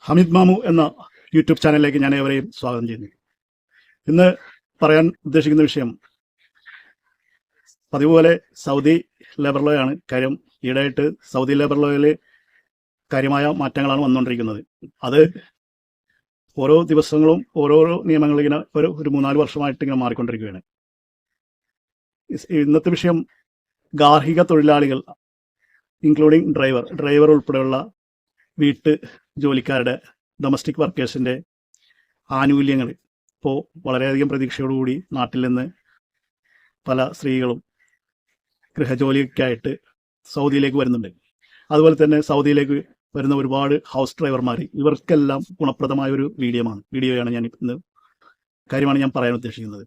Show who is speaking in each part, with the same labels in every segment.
Speaker 1: ഹമീദ് മാമു എന്ന യൂട്യൂബ് ചാനലിലേക്ക് ഞാൻ ഏവരെയും സ്വാഗതം ചെയ്യുന്നു. ഇന്ന് പറയാൻ ഉദ്ദേശിക്കുന്ന വിഷയം പതിവ് പോലെ സൗദി ലേബർ ലോ ആണ്. കാര്യം ഈയിടെയായിട്ട് സൗദി ലേബർ ലോയിൽ കാര്യമായ മാറ്റങ്ങളാണ് വന്നുകൊണ്ടിരിക്കുന്നത്. അത് ഓരോ ദിവസങ്ങളും ഓരോരോ നിയമങ്ങൾ ഇങ്ങനെ ഒരു 3-4 വർഷമായിട്ട് ഇങ്ങനെ മാറിക്കൊണ്ടിരിക്കുകയാണ്. ഇന്നത്തെ വിഷയം ഗാർഹിക തൊഴിലാളികൾ ഇൻക്ലൂഡിങ് ഡ്രൈവർ ഉൾപ്പെടെയുള്ള വീട്ട് ജോലിക്കാരുടെ ഡൊമസ്റ്റിക് വർക്കേഴ്സിൻ്റെ ആനുകൂല്യങ്ങൾ ഇപ്പോൾ വളരെയധികം പ്രതീക്ഷയോടുകൂടി നാട്ടിൽ നിന്ന് പല സ്ത്രീകളും ഗൃഹജോലിക്കായിട്ട് സൗദിയിലേക്ക് വരുന്നുണ്ട്. അതുപോലെ തന്നെ സൗദിയിലേക്ക് വരുന്ന ഒരുപാട് ഹൗസ് ഡ്രൈവർമാർ, ഇവർക്കെല്ലാം ഗുണപ്രദമായ ഒരു വീഡിയോയാണ് ഞാൻ ഇന്ന് കാര്യമാണ് ഞാൻ പറയാൻ ഉദ്ദേശിക്കുന്നത്.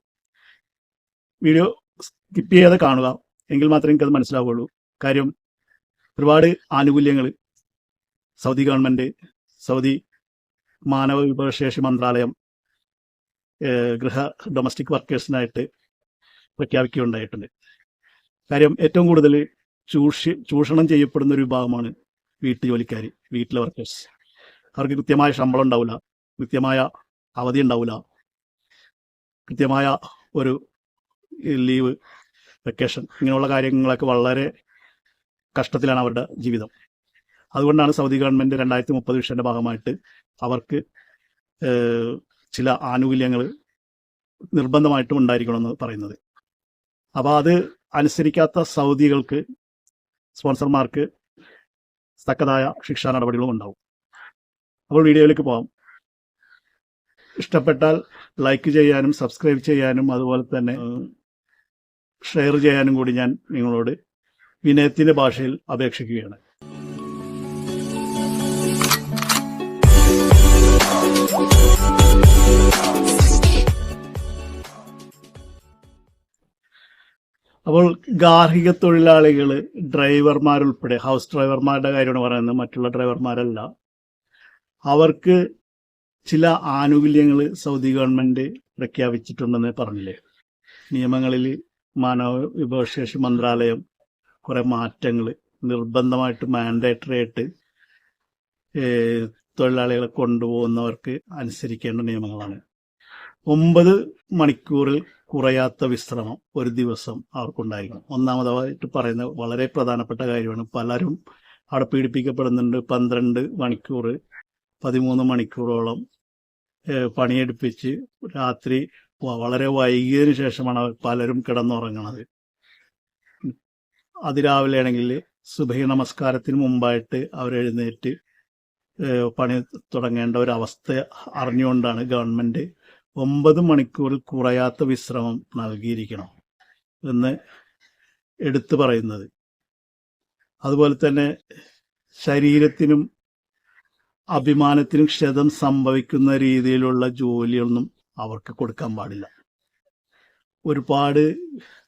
Speaker 1: വീഡിയോ സ്കിപ്പ് ചെയ്യാതെ കാണുക, എങ്കിൽ മാത്രമേ എനിക്കത് മനസ്സിലാവുകയുള്ളൂ. കാര്യം ഒരുപാട് ആനുകൂല്യങ്ങൾ സൗദി ഗവൺമെൻറ്, സൗദി മാനവ വിഭവശേഷി മന്ത്രാലയം ഡൊമസ്റ്റിക് വർക്കേഴ്സിനായിട്ട് പ്രഖ്യാപിക്കുകയുണ്ടായിട്ടുണ്ട്. കാര്യം ഏറ്റവും കൂടുതൽ ചൂഷണം ചെയ്യപ്പെടുന്ന ഒരു വിഭാഗമാണ് വീട്ടുജോലിക്കാർ, വീട്ടിലെ വർക്കേഴ്സ്. അവർക്ക് കൃത്യമായ ശമ്പളം ഉണ്ടാവില്ല, കൃത്യമായ അവധി ഉണ്ടാവില്ല, കൃത്യമായ ഒരു ലീവ്, വെക്കേഷൻ, ഇങ്ങനെയുള്ള കാര്യങ്ങളൊക്കെ വളരെ കഷ്ടത്തിലാണ് അവരുടെ ജീവിതം. അതുകൊണ്ടാണ് സൗദി ഗവൺമെൻറ് 2030 വിഷൻ്റെ ഭാഗമായിട്ട് അവർക്ക് ചില ആനുകൂല്യങ്ങൾ നിർബന്ധമായിട്ടും ഉണ്ടായിരിക്കണമെന്ന് പറയുന്നത്. അപ്പോൾ അത് അനുസരിക്കാത്ത സൗദികൾക്ക്, സ്പോൺസർമാർക്ക് തക്കതായ ശിക്ഷാ നടപടികളും ഉണ്ടാവും. അപ്പോൾ വീഡിയോയിലേക്ക് പോകാം. ഇഷ്ടപ്പെട്ടാൽ ലൈക്ക് ചെയ്യാനും സബ്സ്ക്രൈബ് ചെയ്യാനും അതുപോലെ തന്നെ ഷെയർ ചെയ്യാനും കൂടി ഞാൻ നിങ്ങളോട് വിനയത്തിൻ്റെ ഭാഷയിൽ അപേക്ഷിക്കുകയാണ്. അപ്പോൾ ഗാർഹിക തൊഴിലാളികൾ, ഡ്രൈവർമാരുൾപ്പെടെ, ഹൗസ് ഡ്രൈവർമാരുടെ കാര്യമാണ് പറയുന്നത്, മറ്റുള്ള ഡ്രൈവർമാരല്ല, അവർക്ക് ചില ആനുകൂല്യങ്ങൾ സൗദി ഗവൺമെൻറ് പ്രഖ്യാപിച്ചിട്ടുണ്ടെന്ന് പറഞ്ഞില്ലേ. നിയമങ്ങളിൽ മാനവ വിഭവശേഷി മന്ത്രാലയം കുറേ മാറ്റങ്ങൾ നിർബന്ധമായിട്ട് മാൻഡേറ്ററി ആയിട്ട് തൊഴിലാളികളെ കൊണ്ടുപോകുന്നവർക്ക് അനുസരിക്കേണ്ട നിയമങ്ങളാണ്. 9 മണിക്കൂറിൽ കുറയാത്ത വിശ്രമം ഒരു ദിവസം അവർക്കുണ്ടായിരിക്കണം. ഒന്നാമതായിട്ട് പറയുന്ന വളരെ പ്രധാനപ്പെട്ട കാര്യമാണ്. പലരും അവിടെ പീഡിപ്പിക്കപ്പെടുന്നുണ്ട്. 12 മണിക്കൂർ 13 മണിക്കൂറോളം പണിയെടുപ്പിച്ച് രാത്രി വളരെ വൈകിയതിനു ശേഷമാണ് പലരും കിടന്നുറങ്ങുന്നത്. അതിരാവിലെ ആണെങ്കിൽ സുബഹി നമസ്കാരത്തിന് മുമ്പായിട്ട് അവരെഴുന്നേറ്റ് പണി തുടങ്ങേണ്ട ഒരവസ്ഥ അറിഞ്ഞുകൊണ്ടാണ് ഗവൺമെൻറ് 9 മണിക്കൂറിൽ കുറയാത്ത വിശ്രമം നൽകിയിരിക്കണം എന്ന് എടുത്തു പറയുന്നത്. അതുപോലെ തന്നെ ശരീരത്തിനും അഭിമാനത്തിനും ക്ഷതം സംഭവിക്കുന്ന രീതിയിലുള്ള ജോലിയൊന്നും അവർക്ക് കൊടുക്കാൻ പാടില്ല. ഒരുപാട്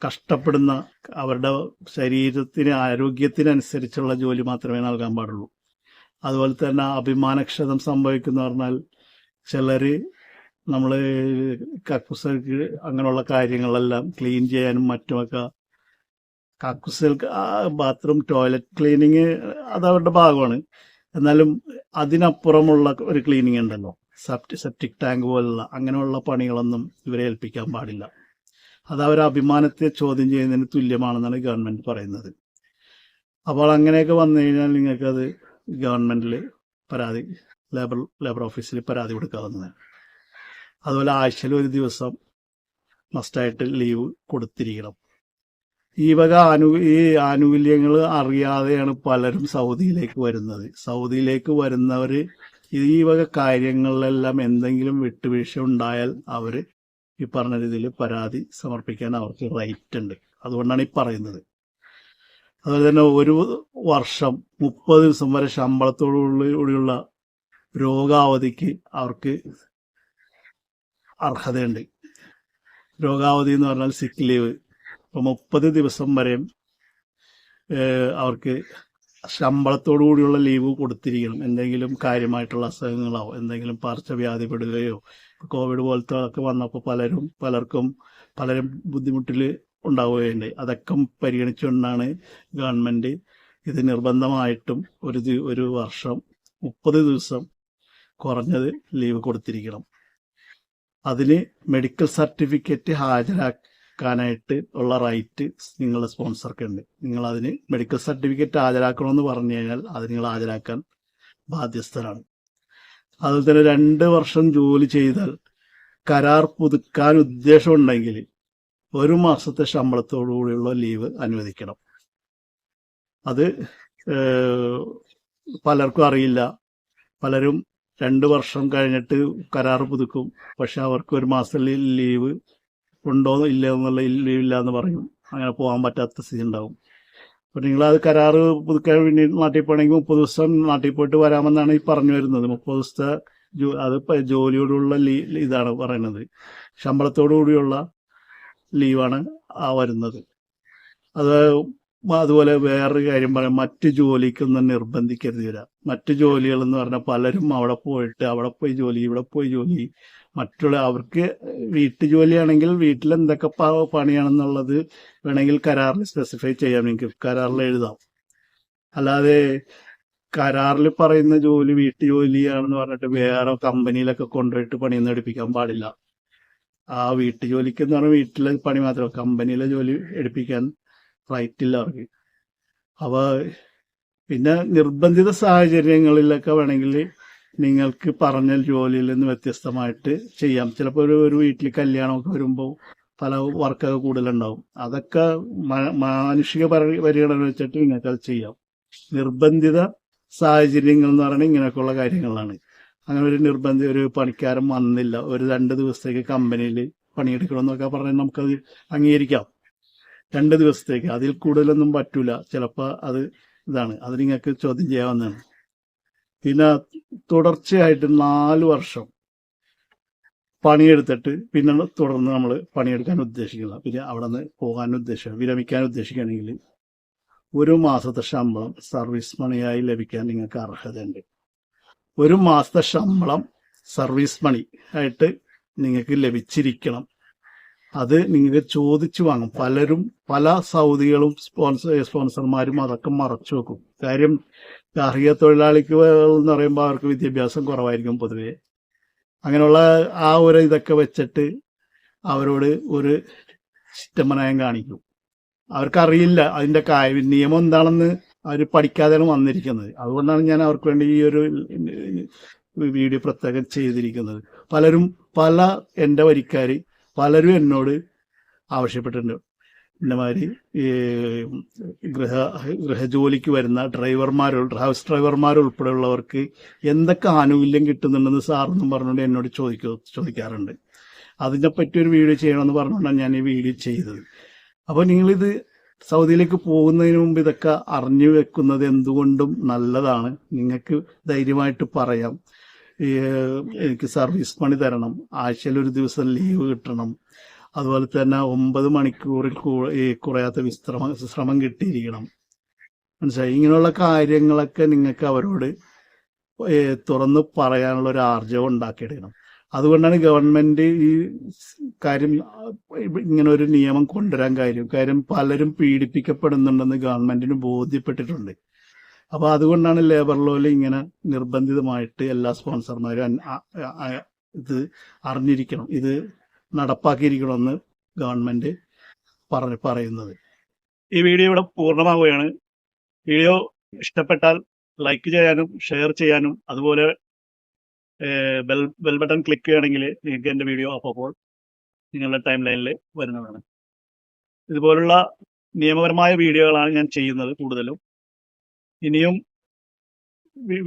Speaker 1: കഷ്ടപ്പെടുന്ന, അവരുടെ ശരീരത്തിന് ആരോഗ്യത്തിനനുസരിച്ചുള്ള ജോലി മാത്രമേ നൽകാൻ പാടുള്ളൂ. അതുപോലെ തന്നെ അഭിമാനക്ഷതം സംഭവിക്കുന്ന പറഞ്ഞാൽ ചിലർ നമ്മൾ കക്കൂസക്ക് അങ്ങനെയുള്ള കാര്യങ്ങളെല്ലാം ക്ലീൻ ചെയ്യാനും മറ്റുമൊക്കെ, കക്കൂസൽ ബാത്റൂം ടോയ്ലറ്റ് ക്ലീനിങ് അതവരുടെ ഭാഗമാണ്. എന്നാലും അതിനപ്പുറമുള്ള ഒരു ക്ലീനിങ് ഉണ്ടല്ലോ, സെപ്റ്റിക് ടാങ്ക് പോലുള്ള അങ്ങനെയുള്ള പണികളൊന്നും ഇവരെ ഏൽപ്പിക്കാൻ പാടില്ല. അത് അവരുടെ അഭിമാനത്തെ ചോദ്യം ചെയ്യുന്നതിന് തുല്യമാണെന്നാണ് ഗവൺമെൻറ് പറയുന്നത്. അപ്പോൾ അങ്ങനെയൊക്കെ വന്നു കഴിഞ്ഞാൽ നിങ്ങൾക്കത് ഗവൺമെൻറ്റിൽ പരാതി, ലേബർ ഓഫീസിൽ പരാതി കൊടുക്കാവുന്നതാണ്. അതുപോലെ ആഴ്ചയിൽ ഒരു ദിവസം മസ്റ്റായിട്ട് ലീവ് കൊടുത്തിരിക്കണം. ഈ ആനുകൂല്യങ്ങൾ അറിയാതെയാണ് പലരും സൗദിയിലേക്ക് വരുന്നത്. സൗദിയിലേക്ക് വരുന്നവർ ഈ വക കാര്യങ്ങളിലെല്ലാം എന്തെങ്കിലും വിട്ടുവീഴ്ച ഉണ്ടായാൽ അവർ ഈ പറഞ്ഞ രീതിയിൽ പരാതി സമർപ്പിക്കാൻ അവർക്ക് റൈറ്റ് ഉണ്ട്. അതുകൊണ്ടാണ് ഈ പറയുന്നത്. അതുപോലെ തന്നെ ഒരു വർഷം 30 ദിവസം വരെ ശമ്പളത്തോടുകൂടിയുള്ള രോഗാവധിക്ക് അവർക്ക് അർഹതയുണ്ട്. രോഗാവധി എന്ന് പറഞ്ഞാൽ സിക്ക് ലീവ്. ഇപ്പോൾ 30 ദിവസം വരെയും അവർക്ക് ശമ്പളത്തോടുകൂടിയുള്ള ലീവ് കൊടുത്തിരിക്കണം. എന്തെങ്കിലും കാര്യമായിട്ടുള്ള അസുഖങ്ങളോ എന്തെങ്കിലും പകർച്ചവ്യാധിപ്പെടുകയോ, കോവിഡ് പോലത്തെ ഒക്കെ വന്നപ്പോൾ പലരും ബുദ്ധിമുട്ടിൽ ഉണ്ടാവുകയുണ്ട്. അതൊക്കെ പരിഗണിച്ചുകൊണ്ടാണ് ഗവൺമെൻറ് ഇത് നിർബന്ധമായിട്ടും ഒരു വർഷം 30 ദിവസം കുറഞ്ഞത് ലീവ് കൊടുത്തിരിക്കണം. അതിന് മെഡിക്കൽ സർട്ടിഫിക്കറ്റ് ഹാജരാക്കാനായിട്ട് ഉള്ള റൈറ്റ് നിങ്ങളുടെ സ്പോൺസർക്ക് ഉണ്ട്. നിങ്ങൾ അതിന് മെഡിക്കൽ സർട്ടിഫിക്കറ്റ് ഹാജരാക്കണമെന്ന് പറഞ്ഞു കഴിഞ്ഞാൽ അത് നിങ്ങൾ ഹാജരാക്കാൻ ബാധ്യസ്ഥരാണ്. അതുപോലെ തന്നെ 2 വർഷം ജോലി ചെയ്താൽ കരാർ പുതുക്കാൻ ഉദ്ദേശമുണ്ടെങ്കിൽ 1 മാസത്തെ ശമ്പളത്തോടുകൂടിയുള്ള ലീവ് അനുവദിക്കണം. അത് പലർക്കും അറിയില്ല. പലരും 2 വർഷം കഴിഞ്ഞിട്ട് കരാർ പുതുക്കും, പക്ഷെ അവർക്ക് 1 മാസം ലീവ് ഉണ്ടോ ഇല്ല എന്നുള്ള ലീവ് ഇല്ല എന്ന് പറയും. അങ്ങനെ പോകാൻ പറ്റാത്ത സ്ഥിതി ഉണ്ടാവും. അപ്പോൾ നിങ്ങളത് കരാർ പുതുക്കാൻ വേണ്ടി നാട്ടിൽ പോകണമെങ്കിൽ 30 ദിവസം നാട്ടിൽ പോയിട്ട് വരാമെന്നാണ് ഈ പറഞ്ഞു വരുന്നത്. 30 ദിവസത്തെ അത് ജോലിയോടുള്ള ഇതാണ് പറയുന്നത്. ശമ്പളത്തോടു കൂടിയുള്ള ലീവാണ് വരുന്നത്. അതുപോലെ വേറൊരു കാര്യം പറയാം, മറ്റു ജോലിക്കൊന്നും നിർബന്ധിക്കരുത് വരാം. മറ്റു ജോലികൾ എന്ന് പറഞ്ഞാൽ പലരും അവിടെ പോയി ജോലി, ഇവിടെ പോയി ജോലി, മറ്റുള്ള അവർക്ക് വീട്ടുജോലിയാണെങ്കിൽ വീട്ടിൽ എന്തൊക്കെ പണിയാണെന്നുള്ളത് വേണമെങ്കിൽ കരാറിൽ സ്പെസിഫൈ ചെയ്യാം, നിങ്ങൾക്ക് കരാറിൽ എഴുതാം. അല്ലാതെ കരാറിൽ പറയുന്ന ജോലി വീട്ടുജോലിയാണെന്ന് പറഞ്ഞിട്ട് വേറെ കമ്പനിയിലൊക്കെ കൊണ്ടുപോയിട്ട് പണിയൊന്നും എടുപ്പിക്കാൻ പാടില്ല. ആ വീട്ടുജോലിക്ക് എന്ന് പറഞ്ഞാൽ വീട്ടിലെ പണി മാത്രമേ, കമ്പനിയിലെ ജോലി എടുപ്പിക്കാൻ റൈറ്റ് ഇല്ല അവർക്ക്. അപ്പോൾ പിന്നെ നിർബന്ധിത സാഹചര്യങ്ങളിലൊക്കെ വേണമെങ്കിൽ നിങ്ങൾക്ക് പറഞ്ഞ ജോലിയിൽ നിന്ന് വ്യത്യസ്തമായിട്ട് ചെയ്യാം. ചിലപ്പോൾ ഒരു വീട്ടിൽ കല്യാണമൊക്കെ വരുമ്പോൾ പല വർക്കൊക്കെ കൂടുതലുണ്ടാവും. അതൊക്കെ മാനുഷിക പരിഗണന വെച്ചിട്ട് നിങ്ങൾക്ക് അത് ചെയ്യാം. നിർബന്ധിത സാഹചര്യങ്ങൾ എന്ന് പറയുന്നത് ഇങ്ങനെയൊക്കെയുള്ള കാര്യങ്ങളാണ്. അങ്ങനെ ഒരു പണിക്കാരൻ വന്നില്ല, ഒരു 2 ദിവസത്തേക്ക് കമ്പനിയിൽ പണിയെടുക്കണമെന്നൊക്കെ പറഞ്ഞാൽ നമുക്കത് അംഗീകരിക്കാം. 2 ദിവസത്തേക്ക്, അതിൽ കൂടുതലൊന്നും പറ്റൂല. ചിലപ്പോൾ അത് ഇതാണ്, അത് നിങ്ങൾക്ക് ചോദ്യം ചെയ്യാവുന്നതാണ്. പിന്നെ തുടർച്ചയായിട്ട് 4 വർഷം പണിയെടുത്തിട്ട് പിന്നെ തുടർന്ന് നമ്മൾ പണിയെടുക്കാൻ ഉദ്ദേശിക്കില്ല, പിന്നെ അവിടെ നിന്ന് പോകാൻ വിരമിക്കാൻ ഉദ്ദേശിക്കുകയാണെങ്കിൽ 1 മാസത്തെ ശമ്പളം സർവീസ് മണിയായി ലഭിക്കാൻ നിങ്ങൾക്ക് അർഹതയുണ്ട്. 1 മാസത്തെ ശമ്പളം സർവീസ് മണി ആയിട്ട് നിങ്ങൾക്ക് ലഭിച്ചിരിക്കണം. അത് നിങ്ങൾക്ക് ചോദിച്ചു വാങ്ങും. പല സൗദികളും സ്പോൺസർമാരും അതൊക്കെ മറച്ചു വെക്കും. കാര്യം ഗാർഹിക തൊഴിലാളിക്ക് എന്ന് പറയുമ്പോൾ അവർക്ക് വിദ്യാഭ്യാസം കുറവായിരിക്കും പൊതുവെ. അങ്ങനെയുള്ള ആ ഒരു ഇതൊക്കെ വെച്ചിട്ട് അവരോട് ഒരു ചിറ്റമനയം കാണിക്കും. അവർക്കറിയില്ല അതിൻ്റെ നിയമം എന്താണെന്ന് അവർ പഠിക്കാതെയാണ് വന്നിരിക്കുന്നത്. അതുകൊണ്ടാണ് ഞാൻ അവർക്ക് വേണ്ടി ഈ ഒരു വീഡിയോ പ്രത്യേകം ചെയ്തിരിക്കുന്നത്. എൻ്റെ വരിക്കാർ പലരും എന്നോട് ആവശ്യപ്പെട്ടിട്ടുണ്ട്. ഇന്നമാതിരി ഗൃഹജോലിക്ക് വരുന്ന ഹൗസ് ഡ്രൈവർമാർ ഉൾപ്പെടെയുള്ളവർക്ക് എന്തൊക്കെ ആനുകൂല്യം കിട്ടുന്നുണ്ടെന്ന് സാറെന്നും പറഞ്ഞുകൊണ്ട് എന്നോട് ചോദിക്കാറുണ്ട്. അതിനെപ്പറ്റി ഒരു വീഡിയോ ചെയ്യണമെന്ന് പറഞ്ഞുകൊണ്ടാണ് ഞാൻ ഈ വീഡിയോ ചെയ്തത്. അപ്പോൾ നിങ്ങളിത് സൗദിയിലേക്ക് പോകുന്നതിന് മുമ്പ് ഇതൊക്കെ അറിഞ്ഞു വെക്കുന്നത് എന്തുകൊണ്ടും നല്ലതാണ്. നിങ്ങൾക്ക് ധൈര്യമായിട്ട് പറയാം, എനിക്ക് സർവീസ് പണി തരണം, ആഴ്ചയിൽ 1 ദിവസം ലീവ് കിട്ടണം, അതുപോലെ തന്നെ 9 മണിക്കൂറിൽ കുറയാത്ത വിശ്രമം കിട്ടിയിരിക്കണം. മനസ്സിലായി? ഇങ്ങനെയുള്ള കാര്യങ്ങളൊക്കെ നിങ്ങൾക്ക് അവരോട് തുറന്ന് പറയാനുള്ള ഒരു ആർജവം ഉണ്ടാക്കിയെടുക്കണം. അതുകൊണ്ടാണ് ഗവൺമെന്റ് ഈ കാര്യം ഇങ്ങനെ ഒരു നിയമം കൊണ്ടുവരാൻ കാര്യം പലരും പീഡിപ്പിക്കപ്പെടുന്നുണ്ടെന്ന് ഗവൺമെന്റിന് ബോധ്യപ്പെട്ടിട്ടുണ്ട്. അപ്പോൾ അതുകൊണ്ടാണ് ലേബർ ലോയിൽ ഇങ്ങനെ നിർബന്ധിതമായിട്ട് എല്ലാ സ്പോൺസർമാരും ഇത് അറിഞ്ഞിരിക്കണം, ഇത് നടപ്പാക്കിയിരിക്കണമെന്ന് ഗവൺമെന്റ് പറയുന്നത്. ഈ വീഡിയോ ഇവിടെ പൂർണ്ണമാവുകയാണ്. വീഡിയോ ഇഷ്ടപ്പെട്ടാൽ ലൈക്ക് ചെയ്യാനും ഷെയർ ചെയ്യാനും അതുപോലെ ബെൽ ബട്ടൺ ക്ലിക്ക് ചെയ്യുകയാണെങ്കിൽ നിങ്ങൾക്ക് എൻ്റെ വീഡിയോ അപ്പോൾ നിങ്ങളുടെ ടൈം ലൈനിൽ വരുന്നതാണ്. ഇതുപോലുള്ള നിയമപരമായ വീഡിയോകളാണ് ഞാൻ ചെയ്യുന്നത് കൂടുതലും. ഇനിയും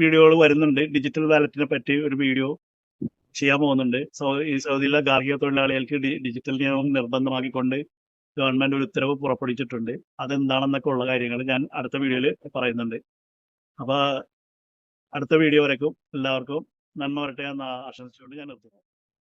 Speaker 1: വീഡിയോകൾ വരുന്നുണ്ട്. ഡിജിറ്റൽ വാലറ്റിനെ പറ്റി ഒരു വീഡിയോ ചെയ്യാൻ പോകുന്നുണ്ട്. ഈ സൗദിയിലെ ഗാർഹിക തൊഴിലാളികൾക്ക് ഡിജിറ്റൽ നിയമം നിർബന്ധമാക്കിക്കൊണ്ട് ഗവൺമെന്റ് ഒരു ഉത്തരവ് പുറപ്പെടുവിച്ചിട്ടുണ്ട്. അതെന്താണെന്നൊക്കെ ഉള്ള കാര്യങ്ങൾ ഞാൻ അടുത്ത വീഡിയോയിൽ പറയുന്നുണ്ട്. അപ്പോൾ അടുത്ത വീഡിയോ വരയ്ക്കും എല്ലാവർക്കും നന്മ വരട്ടെ എന്ന് ആശംസിച്ചുകൊണ്ട് ഞാൻ നിർത്തുന്നു.